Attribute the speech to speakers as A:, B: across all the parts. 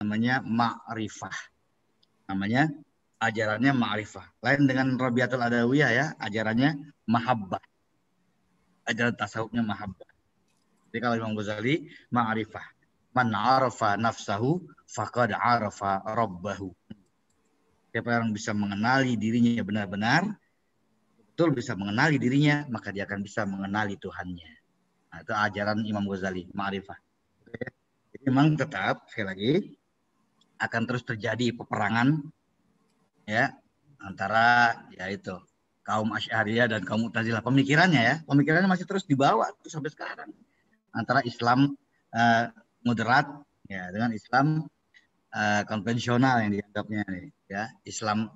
A: namanya ma'rifah. Namanya ajarannya ma'rifah. Lain dengan Rabi'atul Adawiyah ya, ajarannya mahabbah. Ajaran tasawufnya mahabbah. Jadi kalau Imam Ghazali ma'rifah. Man 'arafa nafsahu faqad 'arafa rabbahu. Siapa yang bisa mengenali dirinya benar-benar, betul bisa mengenali dirinya, maka dia akan bisa mengenali Tuhannya. Nah, itu ajaran Imam Ghazali, ma'rifah. Jadi memang tetap, sekali lagi, akan terus terjadi peperangan ya antara ya itu kaum Asy'ariyah dan kaum Mu'tazilah. Pemikirannya masih terus dibawa tuh sampai sekarang. Antara Islam moderat ya dengan Islam konvensional yang dianggapnya ya Islam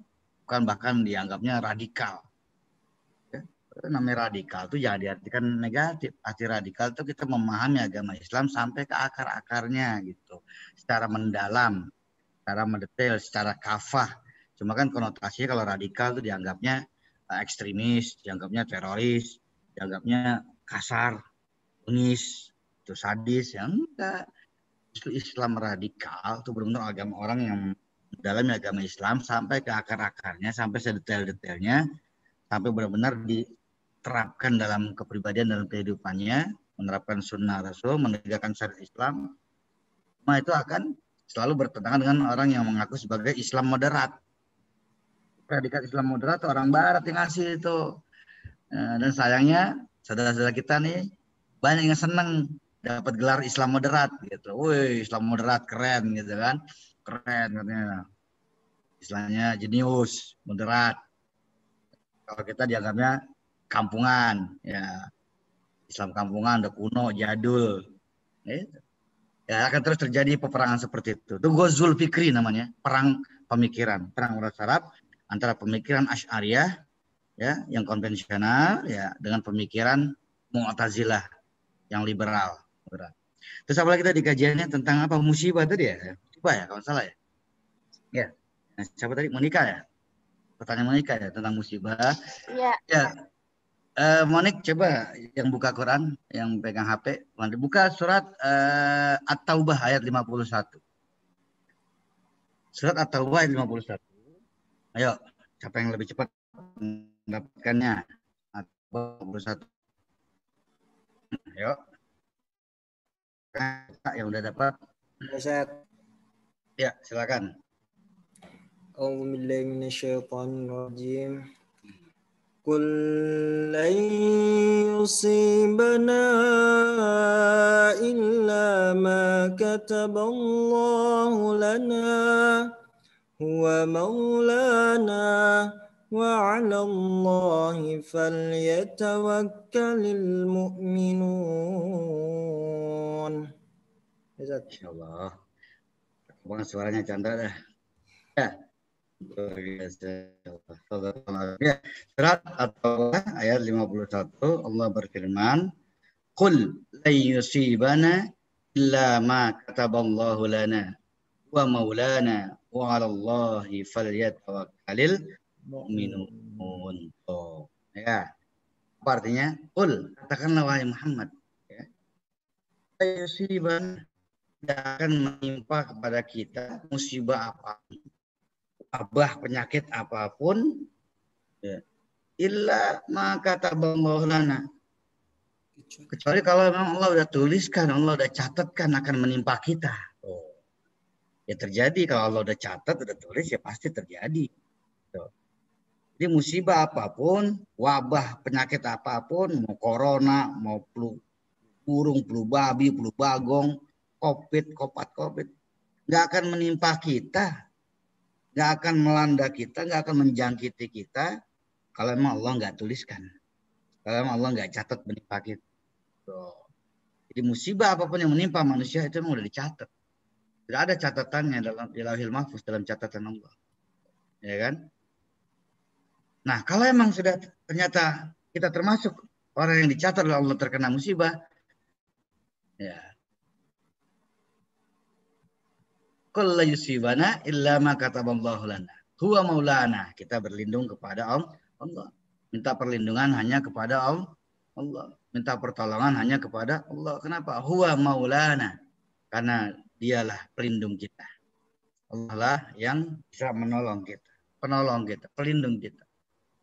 A: bahkan dianggapnya radikal ya. Namanya radikal itu jangan diartikan negatif. Arti radikal itu kita memahami agama Islam sampai ke akar-akarnya gitu secara mendalam, secara mendetail, secara kafah. Cuma kan konotasinya kalau radikal itu dianggapnya ekstremis, dianggapnya teroris, dianggapnya kasar, bengis, itu sadis. Yang enggak, justru Islam radikal itu benar-benar agama orang yang dalam agama Islam sampai ke akar-akarnya, sampai sedetail-detailnya, sampai benar-benar diterapkan dalam kepribadian dalam kehidupannya, menerapkan sunnah Rasul, menegakkan syariat Islam. Nah itu akan selalu bertentangan dengan orang yang mengaku sebagai Islam moderat. Predikat Islam moderat orang Barat yang ngasih itu. Dan sayangnya saudara-saudara kita nih banyak yang senang dapat gelar Islam moderat gitu. Wih, Islam moderat keren gitu kan. Keren katanya. Istilahnya jenius, moderat. Kalau kita dianggapnya kampungan, ya. Islam kampungan udah kuno, jadul. Gitu. Ya akan terus terjadi peperangan seperti itu. Itu Ghazul Fikri namanya, perang pemikiran, perang urat saraf antara pemikiran Asy'ariyah ya yang konvensional ya dengan pemikiran Mu'tazilah yang liberal. Terus apalagi tadi kajiannya tentang apa musibah tadi ya? Musibah ya kalau salah ya. Ya. Nah, siapa tadi Monika ya? Pertanyaan Monika ya tentang musibah.
B: Iya.
A: Ya. Monik coba yang buka Quran, yang pegang HP, buka surat At-Taubah ayat 51. Surat At-Taubah ayat 51. Ayo, siapa yang lebih cepat mendapatkannya? At-Taubah 51. Ayo. Yang udah dapat. Ya, silakan.
C: A'udzubillahi minasyaitonirrajim. Qul lan yusibana illa ma kataballahu lana huwa maulana wa 'alallahi falyatawakkalul mu'minun.
A: Insyaallah. Bang suaranya Chandra dah. Ya. Ya, surat At-Taubah ayat 51 Allah berfirman, "Qul lan yusibana illa ma kataballahu lana wa maulana wa 'alallahi falyatawakkalul mu'minun." Oh, ya. Apa artinya? Qul, katakanlah wahai Muhammad, ya. Lan yusibana, tidak akan menimpa kepada kita musibah apapun, wabah penyakit apapun ya. Illa ma kataballahu lana, kecuali kalau memang Allah udah tuliskan, Allah udah catatkan akan menimpa kita. Oh. Ya terjadi, kalau Allah udah catat, udah tulis, ya pasti terjadi. Jadi musibah apapun, wabah penyakit apapun, mau corona, mau flu burung, flu babi, flu bagong, covid, nggak akan menimpa kita, nggak akan melanda kita, nggak akan menjangkiti kita kalau memang Allah nggak tuliskan, kalau memang Allah nggak catat menimpa kita. Jadi musibah apapun yang menimpa manusia itu memang udah dicatat. Tidak ada catatannya dalam Lauhil Mahfuz, dalam catatan Allah, ya kan? Nah kalau memang sudah ternyata kita termasuk orang yang dicatat oleh Allah terkena musibah, ya. Qul la yusibana illa ma kataballahu lana huwa maulana. Kita berlindung kepada Allah. Minta perlindungan hanya kepada Allah. Minta pertolongan hanya kepada Allah. Kenapa? Huwa maulana. Karena dialah pelindung kita. Allah lah yang bisa menolong kita, penolong kita, pelindung kita.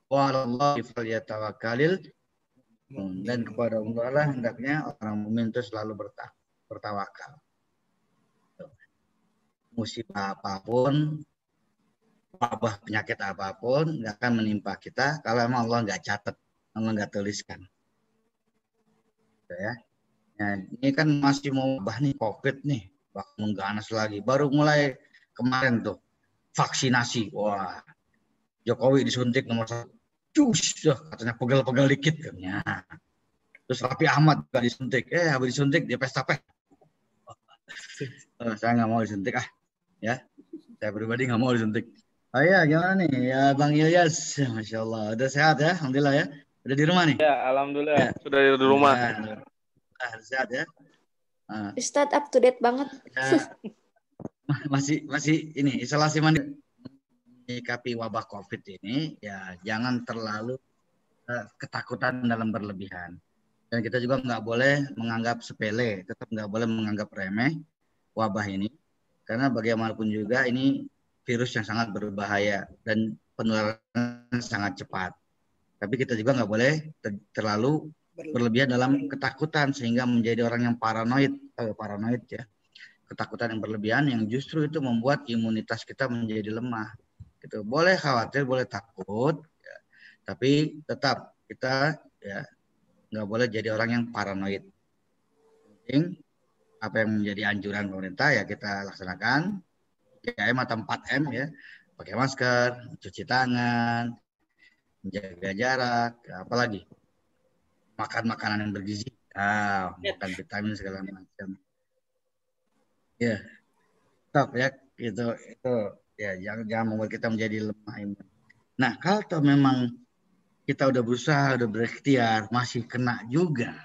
A: Wa 'alallahi falyatawakkalul mu'minun. Dan kepada Allah lah hendaknya orang mukmin itu selalu bertawakal. Musibah apapun, wabah penyakit apapun nggak akan menimpa kita kalau emang Allah nggak catat, Allah nggak tuliskan. Ya. Nah, ini kan masih mau wabah nih COVID nih, bakal mengganas lagi. Baru mulai kemarin tuh vaksinasi, wah Jokowi disuntik nomor 1, cus, katanya pegel-pegel dikit kan. Ya. Terus Raffi Ahmad juga disuntik, habis disuntik dia pesta pesta. Saya nggak mau disuntik ya. Saya pribadi nggak mau disuntik. Oh iya, gimana nih ya Bang Ilyas? Masya Allah, udah sehat ya, alhamdulillah ya. Udah di rumah nih?
B: Ya, alhamdulillah
A: Ya.
B: Sudah di rumah.
A: Sehat ya.
D: Ustadz up to date banget.
A: Ya, masih ini isolasi mandiri. Menyikapi wabah COVID ini ya jangan terlalu ketakutan dalam berlebihan. Dan kita juga nggak boleh menganggap sepele, tetap nggak boleh menganggap remeh wabah ini. Karena bagaimanapun juga ini virus yang sangat berbahaya dan penularan sangat cepat. Tapi kita juga nggak boleh terlalu berlebihan dalam ketakutan sehingga menjadi orang yang paranoid ya. Ketakutan yang berlebihan yang justru itu membuat imunitas kita menjadi lemah. Gitu. Boleh khawatir, boleh takut, ya. Tapi tetap kita ya nggak boleh jadi orang yang paranoid. Penting apa yang menjadi anjuran pemerintah ya kita laksanakan. 3M atau 4M ya, pakai masker, cuci tangan, menjaga jarak, apalagi makan makanan yang bergizi, makan vitamin segala macam. Ya, stop ya, itu ya jangan membuat kita menjadi lemah imun. Nah, kalau memang kita udah berusaha, udah berikhtiar, masih kena juga,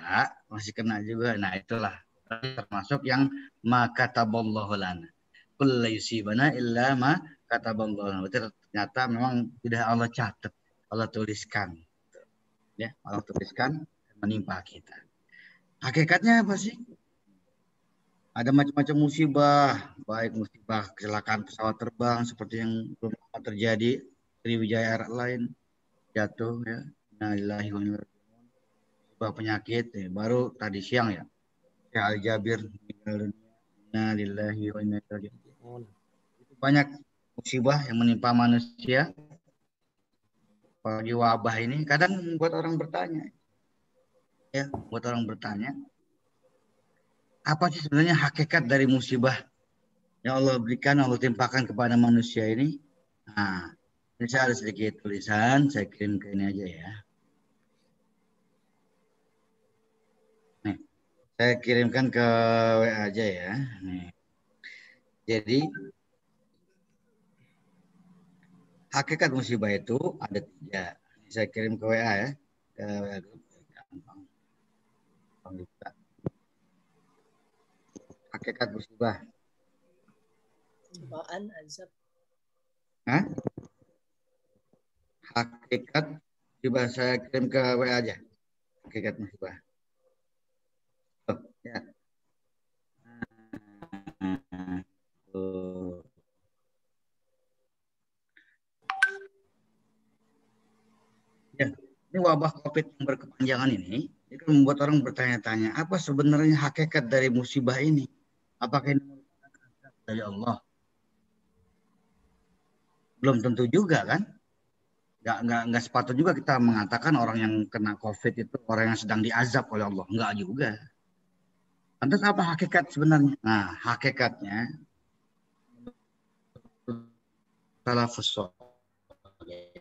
A: nah itulah termasuk yang makataballahu lana. Kullu yusibana illa ma kataballahu. Ternyata memang tidak Allah catat, Allah tuliskan. Ya, Allah tuliskan menimpa kita. Hakikatnya apa sih? Ada macam-macam musibah, baik musibah kecelakaan pesawat terbang seperti yang belum terjadi, Sriwijaya Airlines jatuh ya. Innalillahi wa inna ilaihi raji'un. Musibah penyakit baru tadi siang ya. Al Jabir meninggal dunia. Innalillahi wa inna ilaihi raji'un. Banyak musibah yang menimpa manusia. Apalagi wabah ini kadang membuat orang bertanya. Ya, buat orang bertanya, apa sih sebenarnya hakikat dari musibah yang Allah berikan, Allah timpakan kepada manusia ini? Nah, ini saya ada sedikit tulisan, saya kirim ke ini aja ya. Nih, saya kirimkan ke WA aja ya. Nih. Jadi, hakikat musibah itu ada 3. Saya kirim ke WA ya. Ke WA grup. Gampang. Hakikat musibah.
E: Apaan azab?
A: Hakikat musibah saya kirim ke WA aja. Hakikat musibah. Ya. Ya, ini wabah COVID yang berkepanjangan ini itu membuat orang bertanya-tanya, apa sebenarnya hakikat dari musibah ini? Apakah ini dari Allah? Belum tentu juga kan? Nggak sepatut juga kita mengatakan orang yang kena COVID itu orang yang sedang diazab oleh Allah. Nggak juga. Lantas apa hakikat sebenarnya? Nah, hakikatnya salafus shalih.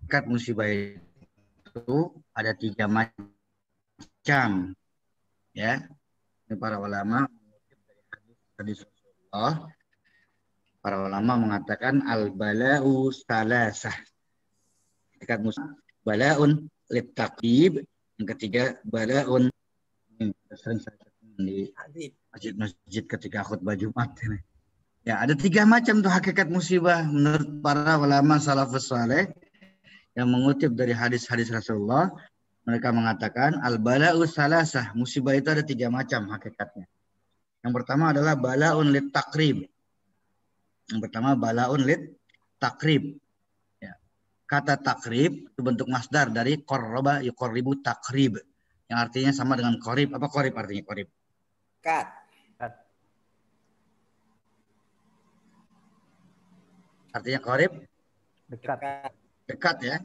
A: Hakikat musibah itu ada 3 macam. Ya. Ini para ulama hadis Rasulullah. Para ulama mengatakan al-bala'u salasah. Hakikat musibah. Bala'un littaqib. Yang ketiga bala'un sering saya di masjid-masjid ketika khutbah Jumat ini. Ya, ada 3 macam tuh hakikat musibah menurut para ulama salafus saleh yang mengutip dari hadis-hadis Rasulullah. Mereka mengatakan al-bala'u salasah, musibah itu ada 3 macam hakikatnya. Yang pertama adalah bala'un lit takrib. Yang pertama bala'un lit takrib. Ya. Kata takrib itu bentuk masdar dari qarraba yuqarribu takrib. Yang artinya sama dengan qarib. Apa qarib artinya qarib?
C: Dekat.
A: Artinya qarib?
B: Dekat.
A: Dekat ya.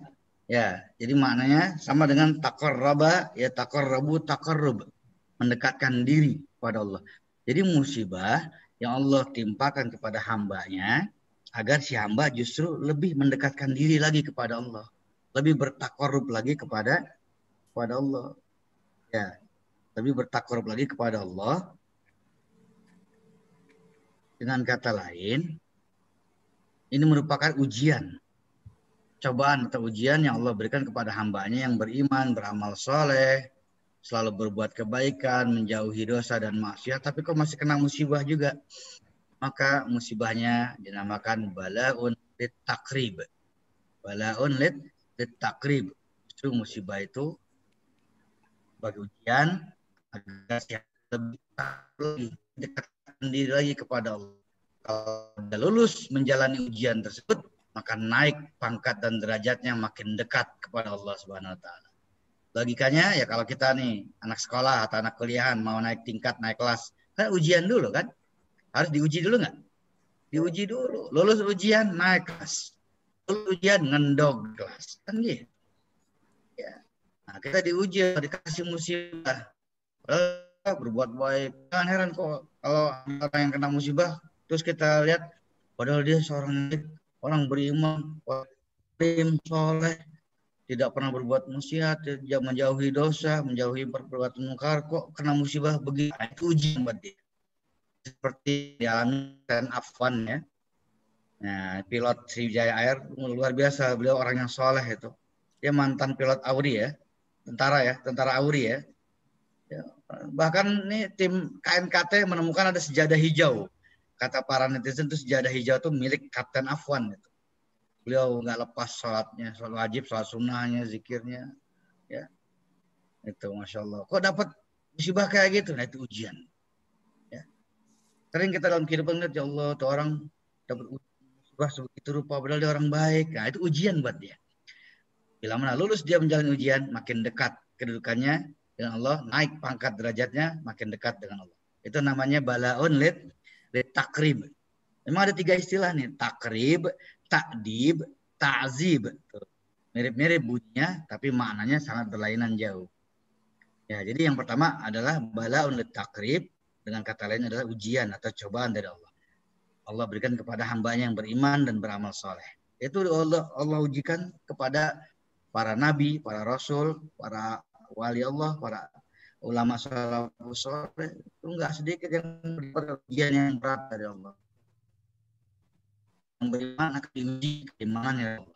A: Ya, jadi maknanya sama dengan taqarraba ya taqarrabu taqarrub. Mendekatkan diri kepada Allah. Jadi musibah yang Allah timpakan kepada hambanya agar si hamba justru lebih mendekatkan diri lagi kepada Allah. Lebih bertakarrub lagi kepada Allah. Ya, lebih bertakarrub lagi kepada Allah. Dengan kata lain, ini merupakan ujian. Cobaan atau ujian yang Allah berikan kepada hambanya yang beriman, beramal soleh, selalu berbuat kebaikan, menjauhi dosa dan maksiat, tapi kok masih kena musibah juga. Maka musibahnya dinamakan bala'un lit takrib. Bala'un lit takrib. Justru musibah itu bagi ujian agar lebih dekatkan diri lagi kepada Allah. Kalau sudah lulus menjalani ujian tersebut, maka naik pangkat dan derajatnya makin dekat kepada Allah Subhanahu wa taala. Logikanya ya kalau kita nih anak sekolah atau anak kuliahan mau naik tingkat, naik kelas, kan ujian dulu kan? Harus diuji dulu nggak? Diuji dulu. Lulus ujian, naik kelas. Lulus ujian, ngendog kelas. Kan gitu. Ya. Nah, kita diuji, dikasih musibah. Berbuat baik. Jangan heran kok kalau orang yang kena musibah, terus kita lihat, padahal dia seorang orang beriman, orang soleh, tidak pernah berbuat maksiat, tidak menjauhi dosa, menjauhi perbuatan mungkar, kok kena musibah begitu. Itu ujian buat dia. Seperti dialami dan Afwan ya. Nah, pilot Sriwijaya Air luar biasa, beliau orang yang soleh itu. Dia mantan pilot Auri ya, tentara Auri ya. Bahkan nih tim KNKT menemukan ada sejadah hijau. Kata para netizen itu sejadah hijau itu milik Kapten Afwan itu. Beliau nggak lepas sholatnya, sholat wajib, sholat sunnahnya, zikirnya, ya itu masya Allah. Kok dapat musibah kayak gitu? Nah itu ujian. Ya. Sering kita dalam kehidupan lihat ya Allah, tuh orang dapat musibah sebegitu rupa, padahal dia orang baik. Nah itu ujian buat dia. Bila mana lulus dia menjalani ujian, makin dekat kedudukannya dengan Allah, naik pangkat derajatnya, makin dekat dengan Allah. Itu namanya bala'un lit takrib. Memang ada 3 istilah nih, takrib, takdib, ta'zib. Mirip-mirip bunyinya, tapi maknanya sangat berlainan jauh. Ya, jadi yang pertama adalah bala'un lit takrib, dengan kata lain adalah ujian atau cobaan dari Allah. Allah berikan kepada hambanya yang beriman dan beramal soleh. Itu Allah ujikan kepada para nabi, para rasul, para wali Allah, para ulama salafus soleh. Itu enggak sedikit yang mendapat ujian yang berat dari Allah. Yang beriman akan diuji keimanannya.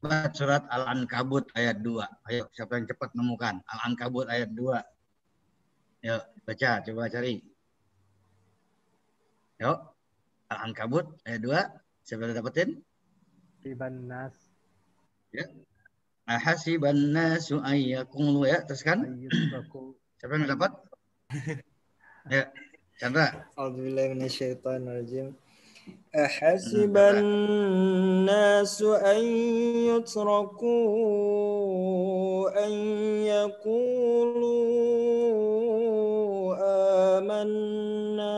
A: Coba surat Al-Ankabut ayat 2. Ayo, siapa yang cepat menemukan? Al-Ankabut ayat 2. Yuk, baca, coba cari. Yuk, Al-Ankabut ayat 2. Siapa yang dapetin?
B: Hasiban nas.
A: Ya. Ahasiban nasu ayyakulu ya, teruskan. Siapa yang dapat? Ya, Chandra.
C: A'udzubillahi minasyaitonirrajim. Ahasiban nasu an yutraku an yaqulu amanna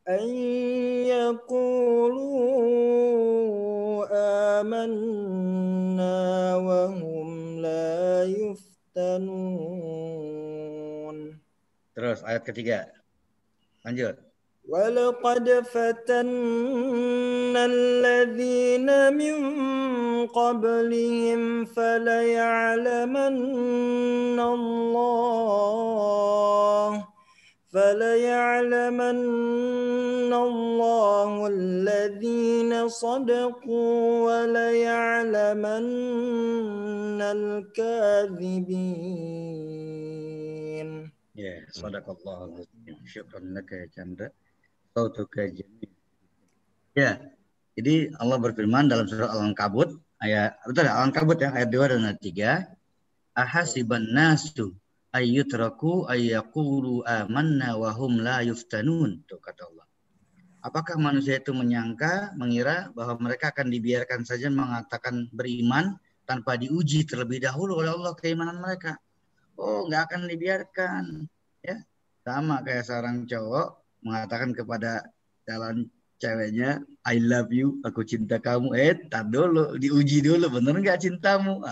C: an yaqulu amanna wa hum la yuftanun.
A: Terus ayat ketiga. Lanjut.
C: وَلَقَدْ فَتَنَّا الَّذِينَ مِنْ قَبْلِهِمْ فَلَيَعْلَمَنَّ اللَّهُ الَّذِينَ صَدَقُوا وَلَيَعْلَمَنَّ الْكَاذِبِينَ.
A: Ya, sadaqallahu alazim. Syukran laka ya Chandra. Sautuka jamil. Ya. Jadi Allah berfirman dalam surah Al-Ankabut ayat Al-Ankabut ya ayat 2 dan ayat 3. ahasiban nasu ayyutraku ayyaqulu amanna wa hum la yuftanun. Tuh kata Allah. Apakah manusia itu menyangka, mengira bahwa mereka akan dibiarkan saja mengatakan beriman tanpa diuji terlebih dahulu oleh Allah keimanan mereka? Oh, nggak akan dibiarkan. Ya, sama kayak seorang cowok mengatakan kepada calon ceweknya, I love you, aku cinta kamu. Tar dulu, diuji dulu, bener nggak cintamu?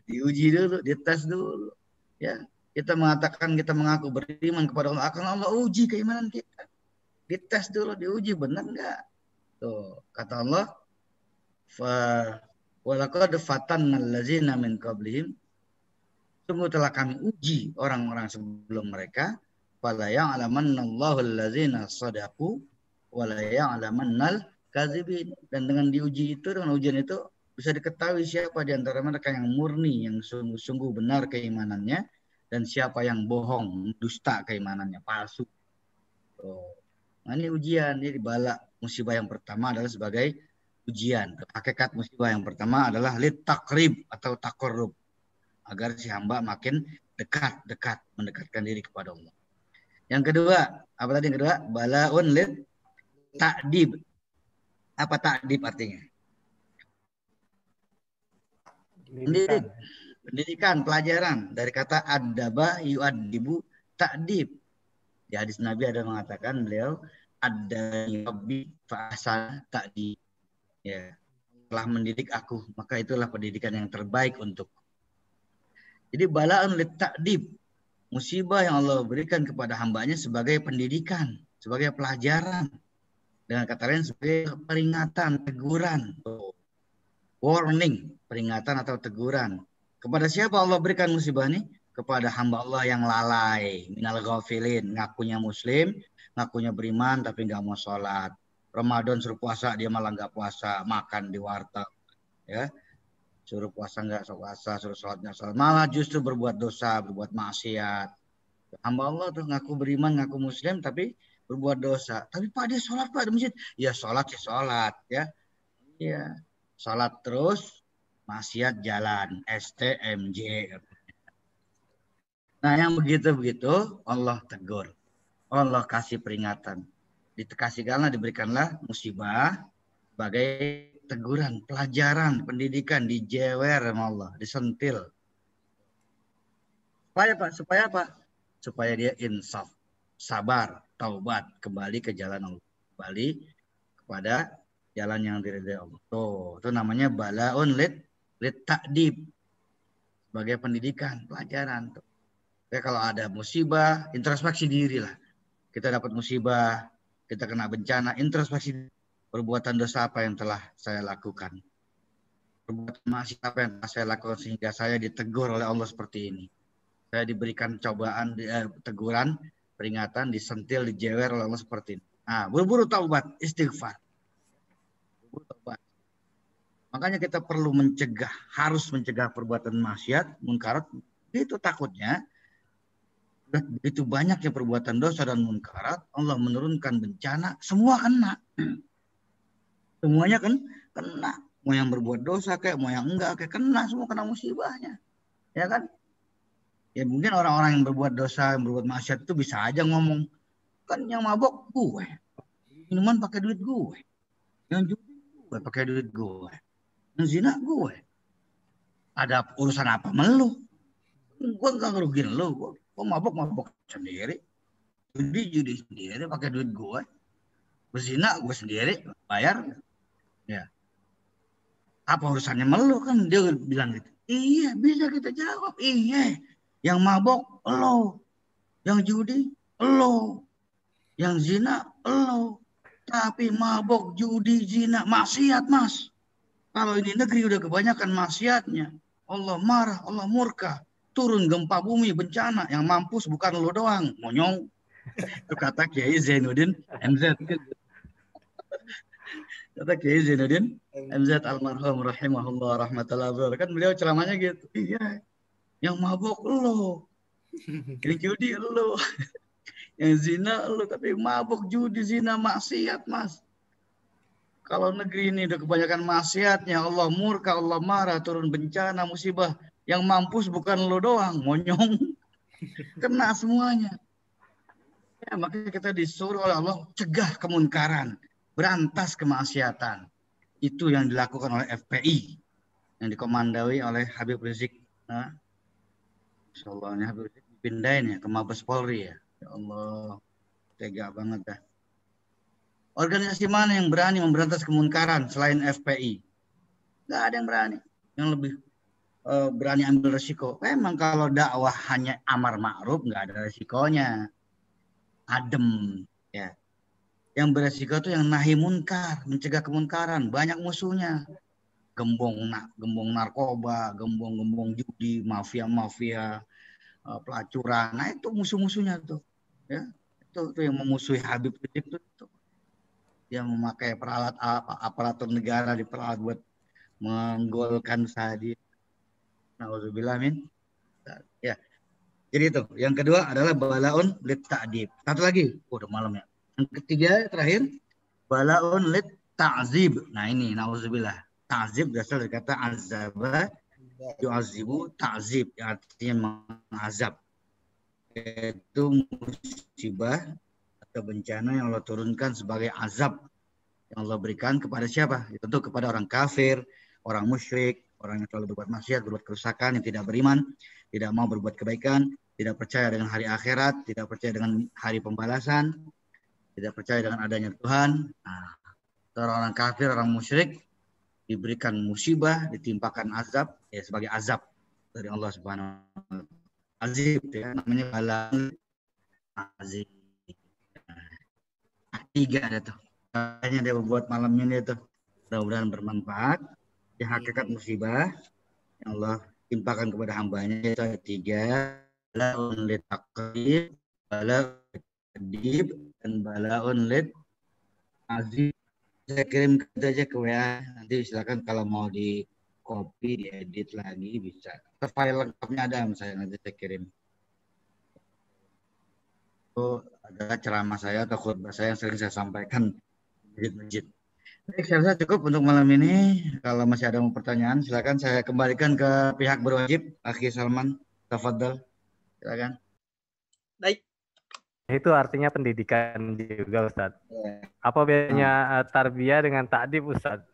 A: Diuji dulu, dites dulu. Ya, kita mengatakan kita mengaku beriman kepada Allah, akan Allah uji keimanan kita. Dites dulu, diuji benar nggak? Tuh kata Allah, walaqad fatanna allazina min qablihim, sungguh telah kami uji orang-orang sebelum mereka, fala ya'lamannallahu allazina shadaqu wala ya'lamannal kadzibin. Dan dengan diuji itu, dengan ujian itu bisa diketahui siapa di antara mereka yang murni, yang sungguh-sungguh benar keimanannya, dan siapa yang bohong, dusta keimanannya, palsu. Tuh. Nah, ini ujian, jadi bala musibah yang pertama adalah sebagai ujian. Hakikat musibah yang pertama adalah litakrib atau takorrub, agar si hamba makin dekat, mendekatkan diri kepada Allah. Yang kedua, apa tadi yang kedua? Balaun lit ta'dib. Apa ta'dib artinya? Pendidikan, pelajaran. Dari kata adaba yu'addibu ta'dib. Di hadis Nabi ada mengatakan beliau ada Rabbi fa'asana ta'dib. Ya, telah mendidik aku, maka itulah pendidikan yang terbaik untuk. Jadi bala'un lit ta'dib, musibah yang Allah berikan kepada hambanya sebagai pendidikan, sebagai pelajaran. Dengan kata lain sebagai peringatan, teguran, warning, peringatan atau teguran. Kepada siapa Allah berikan musibah ini? Kepada hamba Allah yang lalai, minal ghafilin, ngakunya muslim, ngakunya beriman tapi nggak mau sholat. Ramadan suruh puasa dia malah nggak puasa, makan di warteg, ya. Suruh puasa nggak puasa, suruh sholat nggak sholat, malah justru berbuat dosa, berbuat maksiat. Hamba Allah tuh ngaku beriman, ngaku muslim tapi berbuat dosa. Tapi Pak dia sholat Pak di masjid, ya sholat sih sholat, ya. Iya, sholat terus, maksiat jalan, STMJ. Nah yang begitu-begitu Allah tegur, Allah kasih peringatan. Dikasih karena diberikanlah musibah sebagai teguran, pelajaran, pendidikan, dijewer sama Allah, disentil. Supaya apa? Supaya dia insaf, sabar, taubat, kembali ke jalan Allah, kembali kepada jalan yang diridhai Allah. Tuh, itu namanya balaun lit ta'dib, sebagai pendidikan, pelajaran. Tuh. Ya, kalau ada musibah, introspeksi diri lah. Kita dapat musibah, kita kena bencana, introspeksi perbuatan dosa apa yang telah saya lakukan. Perbuatan maksiat apa yang telah saya lakukan sehingga saya ditegur oleh Allah seperti ini. Saya diberikan cobaan, teguran, peringatan, disentil, dijewer oleh Allah seperti ini. Nah, buru-buru taubat, istighfar. Buru-buru taubat. Makanya kita perlu mencegah, harus mencegah perbuatan maksiat, munkarat. Itu takutnya begitu banyaknya perbuatan dosa dan munkarat, Allah menurunkan bencana, semua kena. Semuanya kan kena. Mau yang berbuat dosa kayak, mau yang enggak kayak, kena, semua kena musibahnya. Ya kan? Ya mungkin orang-orang yang berbuat dosa, yang berbuat maksiat itu bisa aja ngomong, kan yang mabok gue, minuman pakai duit gue, yang judi gue pakai duit gue, yang zina gue. Ada urusan apa melu? Gue nggak ngerugiin lo, gue mabok sendiri, judi sendiri pakai duit gue, berzina gue sendiri bayar, ya. Apa urusannya melu? Kan dia bilang gitu. Iya, bisa kita jawab. Iya, yang mabok lo, yang judi lo, yang zina lo. Tapi mabok, judi, zina, maksiat mas. Kalau ini negeri udah kebanyakan maksiatnya, Allah marah, Allah murka. Turun gempa bumi, bencana. Yang mampus bukan lo doang. Monyong. Itu kata Kiai Zainuddin MZ. Kata Kiai Zainuddin MZ almarhum rahimahullah rahmatullah. Kan beliau ceramahnya gitu. Iya. Yang mabok lo. Yang judi lo. Yang zina lo. Tapi mabok, judi, zina, maksiat mas. Kalau negeri ini udah kebanyakan maksiatnya, Allah murka, Allah marah, turun bencana, musibah. Yang mampus bukan lo doang, monyong. Kena semuanya. Ya, makanya kita disuruh oleh Allah cegah kemunkaran, berantas kemaksiatan. Itu yang dilakukan oleh FPI yang dikomandoi oleh Habib Rizik. Nah, insyaallah Habib Rizik dipindahin ya ke Mabes Polri ya. Ya Allah, tega banget dah. Organisasi mana yang berani memberantas kemunkaran selain FPI? Nggak ada yang berani. Yang lebih berani ambil resiko. Memang kalau dakwah hanya amar ma'ruf nggak ada resikonya. Adem ya. Yang beresiko itu yang nahi munkar, mencegah kemunkaran, banyak musuhnya. Gembong narkoba, gembong judi, mafia pelacuran. Nah, itu musuh-musuhnya tuh. Ya. Itu yang memusuhi Habib Rizik itu. Yang memakai aparatur negara diperalat buat menggolkan Sadi. Nauzubillah min. Ya. Jadi itu. Yang kedua adalah balaun lit ta'dib. Satu lagi. Udah malam ya. Yang ketiga terakhir balaun lit ta'zib. Nah ini nauzubillah. Ta'zib berasal dari kata azaba yu'azibu ta'zib yang artinya mengazab. Itu musibah atau bencana yang Allah turunkan sebagai azab yang Allah berikan kepada siapa? Ya, tentu kepada orang kafir, orang musyrik, orang yang selalu berbuat maksiat, berbuat kerusakan, yang tidak beriman, tidak mau berbuat kebaikan, tidak percaya dengan hari akhirat, tidak percaya dengan hari pembalasan, tidak percaya dengan adanya Tuhan. Nah, orang kafir, orang musyrik diberikan musibah, ditimpakan azab, ya sebagai azab dari Allah Subhanahu wa taala. Azib ya, namanya bala azib. Nah, tiga ada tuh. Kayaknya dia buat malam ini tuh. Mudah-mudahan bermanfaat. Ya, hakikat musibah yang Allah timpakan kepada hambanya itu ada tiga. Balaun lit taqrib, balaun lit dan balaun lit azib. Saya kirim aja ke WA. Nanti silakan kalau mau di copy, diedit lagi bisa. File lengkapnya ada saya nanti saya kirim. Itu adalah ceramah saya atau khutbah saya yang sering saya sampaikan di masjid. Baik, saya rasa cukup untuk malam ini. Kalau masih ada pertanyaan, silakan saya kembalikan ke pihak berwajib. Akhi Salman, tafadhal. Silakan.
C: Baik.
B: Itu artinya pendidikan juga, Ustadz. Apa bedanya tarbiyah dengan ta'dib, Ustadz?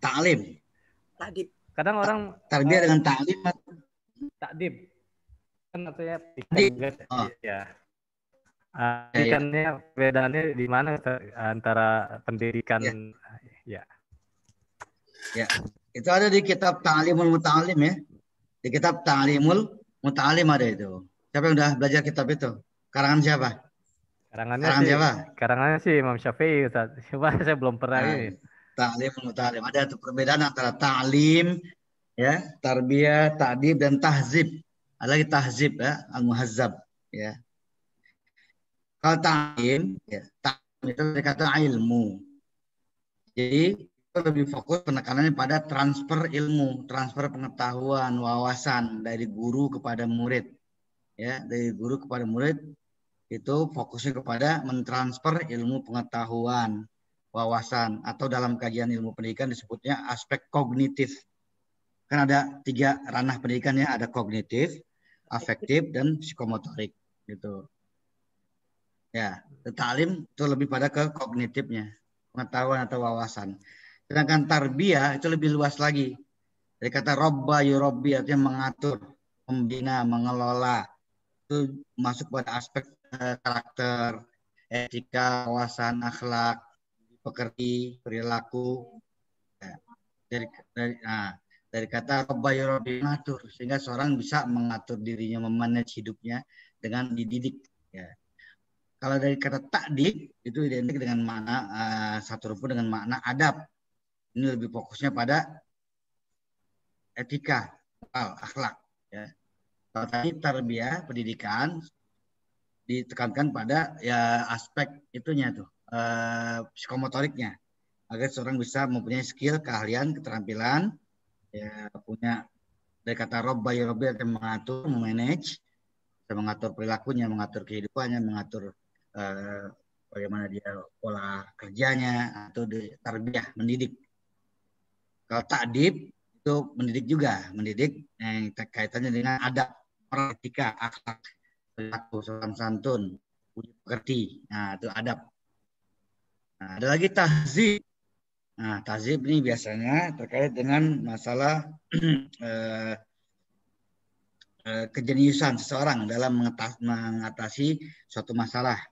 A: Ta'lim.
C: Ta'dib.
B: Kadang orang
A: Tarbiyah dengan ta'lim.
B: Ta'dib. Kan artinya
A: Oh.
B: ya. Pendidikannya bedanya di mana antara pendidikan ya.
A: Itu ada di kitab Ta'limul Muta'alim ya. Di kitab Ta'limul Muta'alim ada itu. Siapa yang udah belajar kitab itu? Karangan siapa?
B: Karangannya sih Imam Syafi'i, Ustaz. Coba saya belum pernah ini.
A: Ta'limul Muta'alim. Ada tuh perbedaan antara ta'lim ya, tarbiyah, ta'dib dan tahzib. Ada lagi tahzib ya, al-muhazzab ya. Kalau ta'lim ya, ta'lim itu dari kata ilmu. Jadi itu lebih fokus penekanannya pada transfer ilmu, transfer pengetahuan, wawasan dari guru kepada murid. Ya, dari guru kepada murid itu fokusnya kepada mentransfer ilmu pengetahuan, wawasan, atau dalam kajian ilmu pendidikan disebutnya aspek kognitif. Kan ada 3 ranah pendidikan ya, ada kognitif, afektif, dan psikomotorik gitu. Ya, ta'lim itu lebih pada ke kognitifnya, pengetahuan atau wawasan. Sedangkan tarbiyah itu lebih luas lagi. Dari kata robba yurobbi artinya mengatur, membina, mengelola. Itu masuk pada aspek karakter, etika, wawasan, akhlak, pekerti, perilaku. Ya. Dari kata robba yurobbi mengatur, sehingga seorang bisa mengatur dirinya, memanage hidupnya dengan dididik. Ya. Kalau dari kata ta'dib itu identik dengan makna satu rumpun dengan makna adab. Ini lebih fokusnya pada etika, akhlak. Ya. Kalau tadi tarbiyah, pendidikan ditekankan pada ya aspek itunya tuh, psikomotoriknya, agar seorang bisa mempunyai skill, keahlian, keterampilan, ya punya dari kata robba ya robbi yang mengatur, memanage, bisa mengatur perilakunya, mengatur kehidupannya, mengatur bagaimana dia pola kerjanya, atau di tarbiyah, mendidik. Kalau ta'dib itu mendidik juga, mendidik yang kaitannya dengan adab, etika, akhlak, perilaku, sopan santun, budi pekerti. Nah, itu adab. Nah, ada lagi tahzib. Nah, tahzib ini biasanya terkait dengan masalah kejeniusan seseorang dalam mengatasi suatu masalah,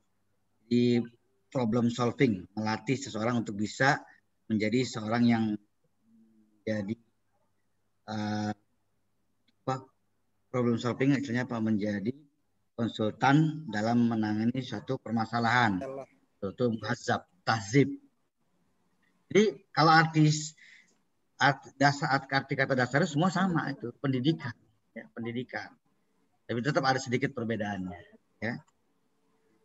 A: di problem solving, melatih seseorang untuk bisa menjadi seorang yang jadi problem solving, istilahnya apa, menjadi konsultan dalam menangani suatu permasalahan, itu muhazzab, tahzib. Jadi kalau arti kata dasarnya semua sama, itu pendidikan, ya, pendidikan. Tapi tetap ada sedikit perbedaannya, ya.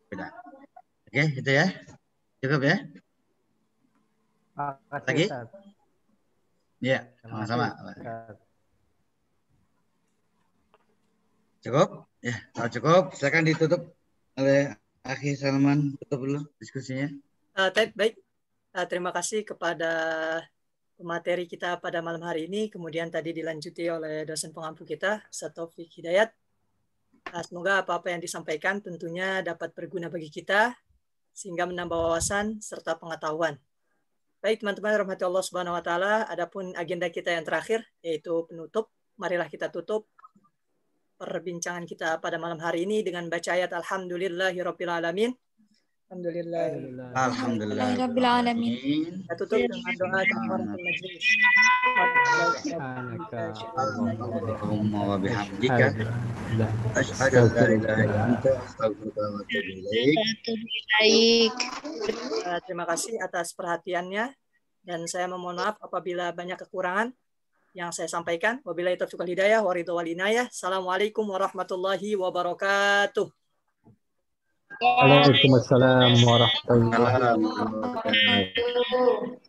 A: Beda. Oke, itu ya. Cukup ya. Lagi? Iya, sama-sama. Cukup? Ya, kalau cukup, silakan ditutup oleh Akhi Salman. Tutup dulu diskusinya.
C: Baik. Terima kasih kepada pemateri kita pada malam hari ini. Kemudian tadi dilanjuti oleh dosen pengampu kita, Ustaz Taufik Hidayat. Semoga apa-apa yang disampaikan tentunya dapat berguna bagi kita, sehingga menambah wawasan serta pengetahuan. Baik teman-teman, rahmati Allah Subhanahu wa Ta'ala, adapun agenda kita yang terakhir, yaitu penutup. Marilah kita tutup perbincangan kita pada malam hari ini dengan baca ayat Alhamdulillahirabbil alamin.
D: Alhamdulillahirabbil alamin.
C: Kita tutup dengan doa kafaratul majlis.
A: Allahumma wa bihamdika asyhadu an la ilaha illa anta astaghfiruka wa atubu ilaik.
C: Terima kasih atas perhatiannya, dan saya memohon maaf apabila banyak kekurangan yang saya sampaikan. Wabillahi taufiq wal hidayah wa ridha wal inayah. Assalamualaikum warahmatullahi wabarakatuh.
B: Waalaikumsalam warahmatullahi
A: wabarakatuh.